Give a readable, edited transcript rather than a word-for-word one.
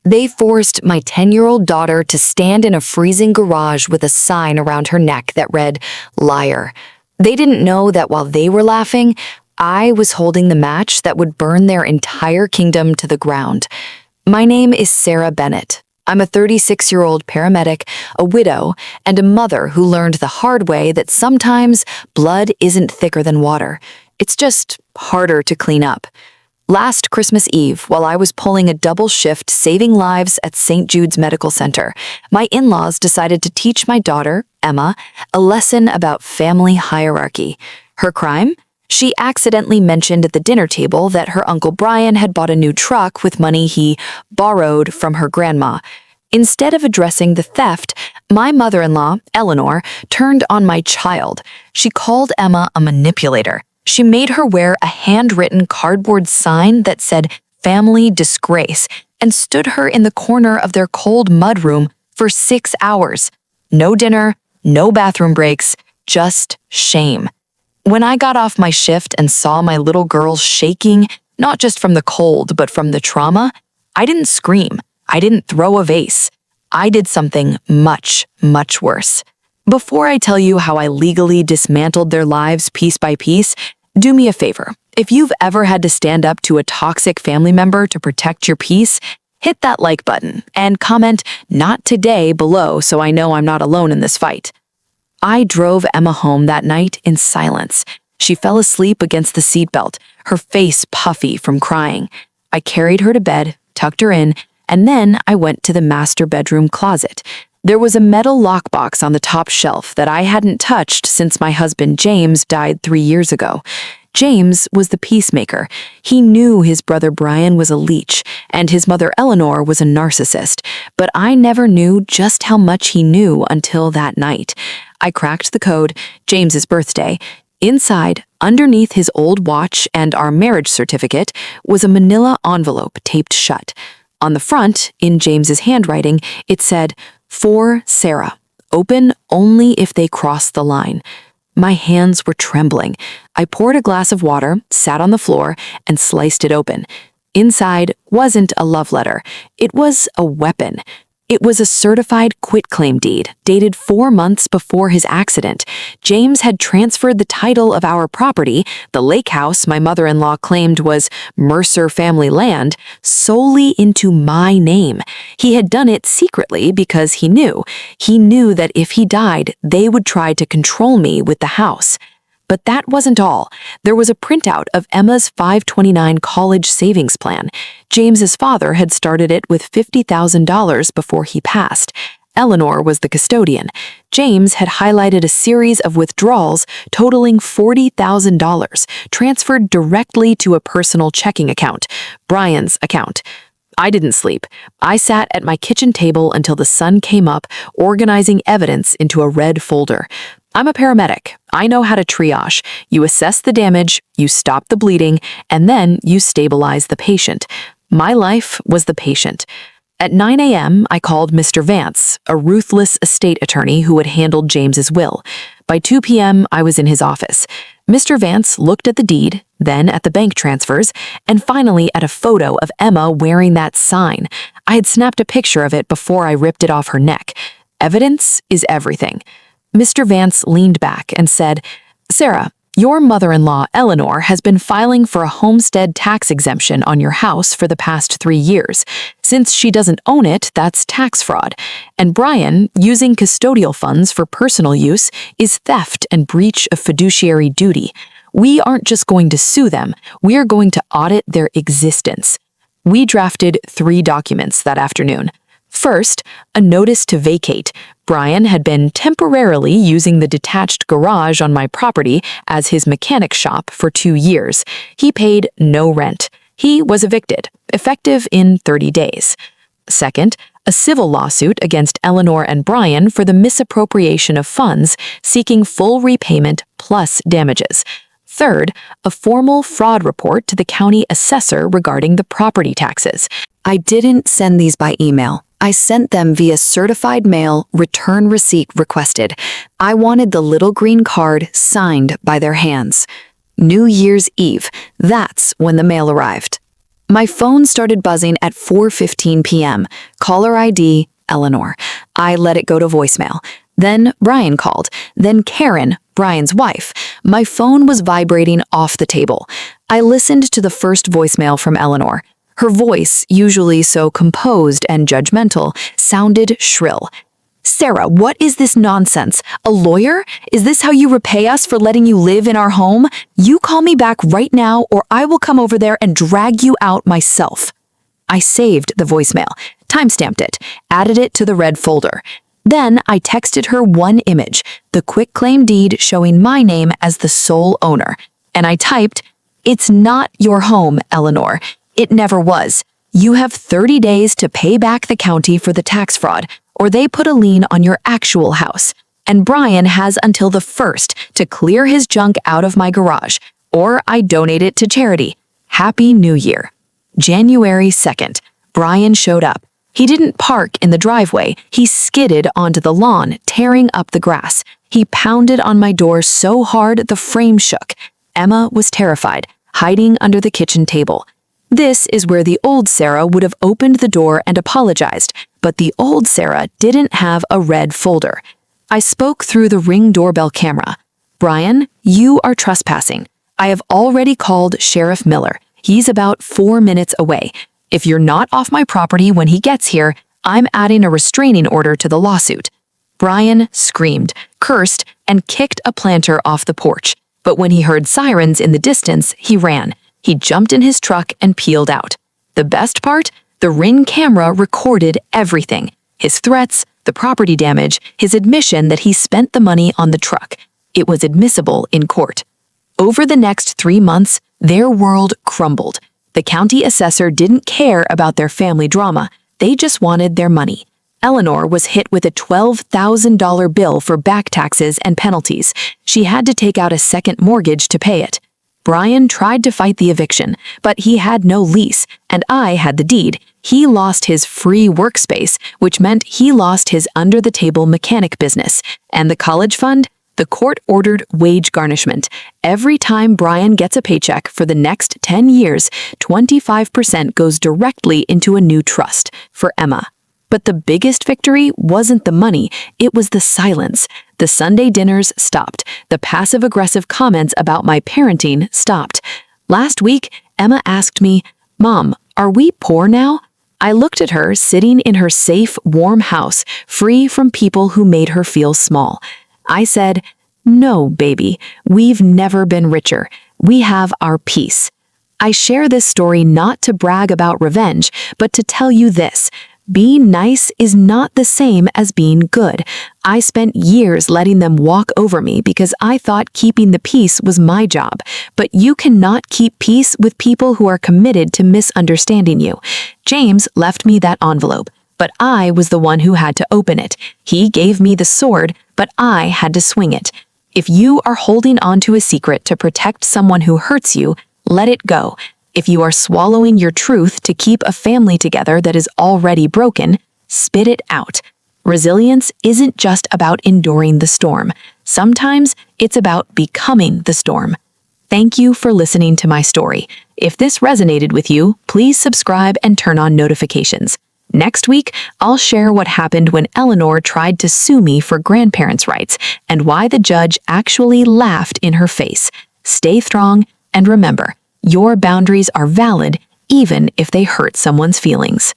They forced my 10-year-old daughter to stand in a freezing garage with a sign around her neck that read, "Liar." They didn't know that while they were laughing, I was holding the match that would burn their entire kingdom to the ground. My name is Sarah Bennett. I'm a 36-year-old paramedic, a widow, and a mother who learned the hard way that sometimes blood isn't thicker than water. It's just harder to clean up. Last Christmas Eve, while I was pulling a double shift saving lives at St. Jude's Medical Center, my in-laws decided to teach my daughter, Emma, a lesson about family hierarchy. Her crime? She accidentally mentioned at the dinner table that her Uncle Brian had bought a new truck with money he borrowed from her grandma. Instead of addressing the theft, my mother-in-law, Eleanor, turned on my child. She called Emma a manipulator. She made her wear a handwritten cardboard sign that said "Family Disgrace" and stood her in the corner of their cold mudroom for 6 hours. No dinner, no bathroom breaks, just shame. When I got off my shift and saw my little girl shaking, not just from the cold, but from the trauma, I didn't scream. I didn't throw a vase. I did something much, much worse. Before I tell you how I legally dismantled their lives piece by piece, do me a favor. If you've ever had to stand up to a toxic family member to protect your peace, hit that like button and comment "Not today" below so I know I'm not alone in this fight. I drove Emma home that night in silence. She fell asleep against the seatbelt, her face puffy from crying. I carried her to bed, tucked her in, and then I went to the master bedroom closet. There was a metal lockbox on the top shelf that I hadn't touched since my husband James died 3 years ago. James was the peacemaker. He knew his brother Brian was a leech and his mother Eleanor was a narcissist, but I never knew just how much he knew until that night. I cracked the code, James's birthday. Inside, underneath his old watch and our marriage certificate, was a manila envelope taped shut. On the front, in James's handwriting, it said, "For Sarah. Open only if they cross the line." My hands were trembling. I poured a glass of water, sat on the floor, and sliced it open. Inside wasn't a love letter. It was a weapon. It was a certified quitclaim deed, dated 4 months before his accident. James had transferred the title of our property, the lake house my mother-in-law claimed was Mercer family land, solely into my name. He had done it secretly because he knew. He knew that if he died, they would try to control me with the house. But that wasn't all. There was a printout of Emma's 529 college savings plan. James's father had started it with $50,000 before he passed. Eleanor was the custodian. James had highlighted a series of withdrawals totaling $40,000, transferred directly to a personal checking account, Brian's account. I didn't sleep. I sat at my kitchen table until the sun came up, organizing evidence into a red folder. I'm a paramedic. I know how to triage. You assess the damage, you stop the bleeding, and then you stabilize the patient. My life was the patient. At 9 a.m., I called Mr. Vance, a ruthless estate attorney who had handled James's will. By 2 p.m., I was in his office. Mr. Vance looked at the deed, then at the bank transfers, and finally at a photo of Emma wearing that sign. I had snapped a picture of it before I ripped it off her neck. Evidence is everything. Mr. Vance leaned back and said, "Sarah, your mother-in-law, Eleanor, has been filing for a homestead tax exemption on your house for the past 3 years. Since she doesn't own it, that's tax fraud. And Brian, using custodial funds for personal use, is theft and breach of fiduciary duty. We aren't just going to sue them, we are going to audit their existence." We drafted 3 documents that afternoon. First, a notice to vacate. Brian had been temporarily using the detached garage on my property as his mechanic shop for 2 years. He paid no rent. He was evicted, effective in 30 days. Second, a civil lawsuit against Eleanor and Brian for the misappropriation of funds, seeking full repayment plus damages. Third, a formal fraud report to the county assessor regarding the property taxes. I didn't send these by email. I sent them via certified mail, return receipt requested. I wanted the little green card signed by their hands. New Year's Eve, that's when the mail arrived. My phone started buzzing at 4:15 p.m. Caller ID, Eleanor. I let it go to voicemail. Then Brian called. Then Karen, Brian's wife. My phone was vibrating off the table. I listened to the first voicemail from Eleanor. Her voice, usually so composed and judgmental, sounded shrill. "Sarah, what is this nonsense? A lawyer? Is this how you repay us for letting you live in our home? You call me back right now or I will come over there and drag you out myself." I saved the voicemail, timestamped it, added it to the red folder. Then I texted her one image, the quitclaim deed showing my name as the sole owner. And I typed, "It's not your home, Eleanor. It never was. You have 30 days to pay back the county for the tax fraud, or they put a lien on your actual house. And Brian has until the 1st to clear his junk out of my garage, or I donate it to charity. Happy New Year." January 2nd, Brian showed up. He didn't park in the driveway. He skidded onto the lawn, tearing up the grass. He pounded on my door so hard the frame shook. Emma was terrified, hiding under the kitchen table. This is where the old Sarah would have opened the door and apologized, but the old Sarah didn't have a red folder. I spoke through the Ring doorbell camera. "Brian, you are trespassing. I have already called Sheriff Miller. He's about 4 minutes away. If you're not off my property when he gets here, I'm adding a restraining order to the lawsuit." Brian screamed, cursed, and kicked a planter off the porch. But when he heard sirens in the distance, he ran. He jumped in his truck and peeled out. The best part? The Ring camera recorded everything. His threats, the property damage, his admission that he spent the money on the truck. It was admissible in court. Over the next 3 months, their world crumbled. The county assessor didn't care about their family drama. They just wanted their money. Eleanor was hit with a $12,000 bill for back taxes and penalties. She had to take out a second mortgage to pay it. Brian tried to fight the eviction, but he had no lease, and I had the deed. He lost his free workspace, which meant he lost his under-the-table mechanic business. And the college fund? The court ordered wage garnishment. Every time Brian gets a paycheck for the next 10 years, 25% goes directly into a new trust for Emma. But the biggest victory wasn't the money, it was the silence. The Sunday dinners stopped. The passive-aggressive comments about my parenting stopped. Last week, Emma asked me, "Mom, are we poor now?" I looked at her sitting in her safe, warm house, free from people who made her feel small. I said, "No, baby, we've never been richer. We have our peace." I share this story not to brag about revenge, but to tell you this. Being nice is not the same as being good. I spent years letting them walk over me because I thought keeping the peace was my job. But you cannot keep peace with people who are committed to misunderstanding you. James left me that envelope, but I was the one who had to open it. He gave me the sword, but I had to swing it. If you are holding on to a secret to protect someone who hurts you, let it go. If you are swallowing your truth to keep a family together that is already broken, spit it out. Resilience isn't just about enduring the storm. Sometimes it's about becoming the storm. Thank you for listening to my story. If this resonated with you, please subscribe and turn on notifications. Next week, I'll share what happened when Eleanor tried to sue me for grandparents' rights and why the judge actually laughed in her face. Stay strong and remember, your boundaries are valid even if they hurt someone's feelings.